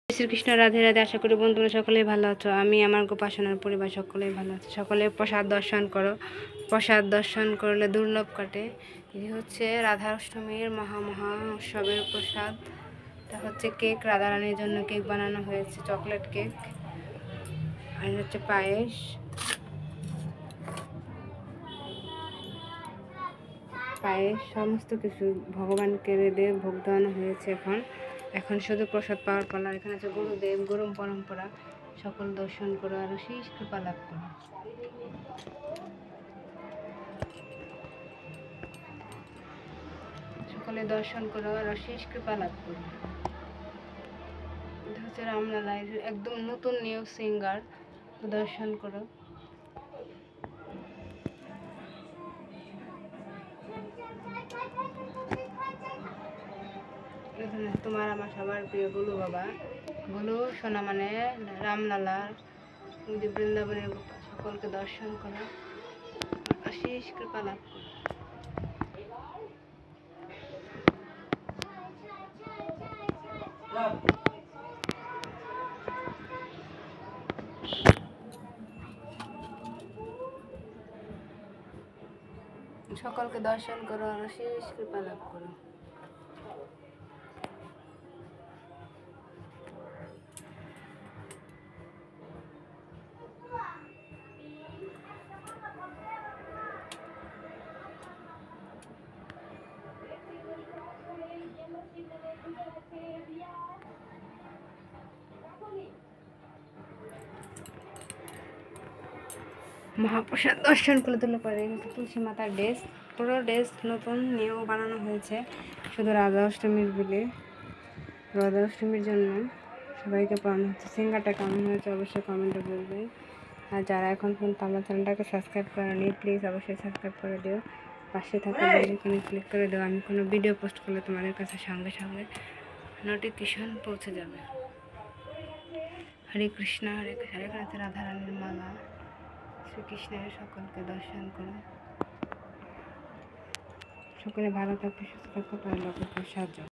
শ্রীকৃষ্ণ, রাধে রাধে। আশা করি বন্ধুরা সকলেই ভালো আছো। আমি আমার গোপাসনার পরিবার সকলেই ভালো আছি। সকলে প্রসাদ দর্শন করো। প্রসাদ দর্শন করলে দুর্লভ কাটে। এই হচ্ছে রাধা অষ্টমীর মহা উৎসবের প্রসাদ। এটা হচ্ছে কেক, রাধারানীর জন্য কেক বানানো হয়েছে, চকলেট কেক। আর হচ্ছে পায়েস। পায়েস সমস্ত কিছু ভগবানকে রেঁধে ভোগ দেওয়ানো হয়েছে। এখন শুধু প্রসাদ পাওয়ার পালা। এখানে আছে গুরুদেব, গুরু পরম্পরা। সকল দর্শন করো আর শেষ কৃপা লাভ করো। সকলে দর্শন করো আর শেষ কৃপা লাভ করো। এটা হচ্ছে রামলালা, একদম নতুন নিউ সিঙ্গার। দর্শন করো। এখানে তোমার আমার সবার প্রিয় গুলু বাবা, গুলু সোনা মানে রামলালার বৃন্দাবনের গোপাল। সকলকে দর্শন করো, অশেষ কৃপা লাভ করো। সকলকে দর্শন করো আর অশেষ কৃপা লাভ করো। মহাপ্রসাদ দর্শন করে তুলে পরে তুলসী মাতার ড্রেস, পুরো ড্রেস নতুন নিউ বানানো হয়েছে শুধু রাধা অষ্টমীর বলে। রাধা অষ্টমীর জন্য সবাইকে পাওয়ানো হচ্ছে। সিঙ্গারটা কেমন হয়েছে অবশ্যই কমেন্টে বলবে। আর যারা এখন পর্যন্ত আমার চ্যানেলটাকে সাবস্ক্রাইব করেনি, প্লিজ অবশ্যই সাবস্ক্রাইব করে দিও। পাশে থাকা বেল আইকনে ক্লিক করে দিও। আমি কোনো ভিডিও পোস্ট করলে তোমাদের কাছে সঙ্গে সঙ্গে নোটিফিকেশন পৌঁছে যাবে। হরে কৃষ্ণ, হরে কৃষ্ণ। হরে কৃষ্ণ। রাধারানীর মালা, শ্রীকৃষ্ণের সকলকে দর্শন করো। সকলে ভালো থাকবে, সুস্থ থাকো, পরে লোকের সাহায্য।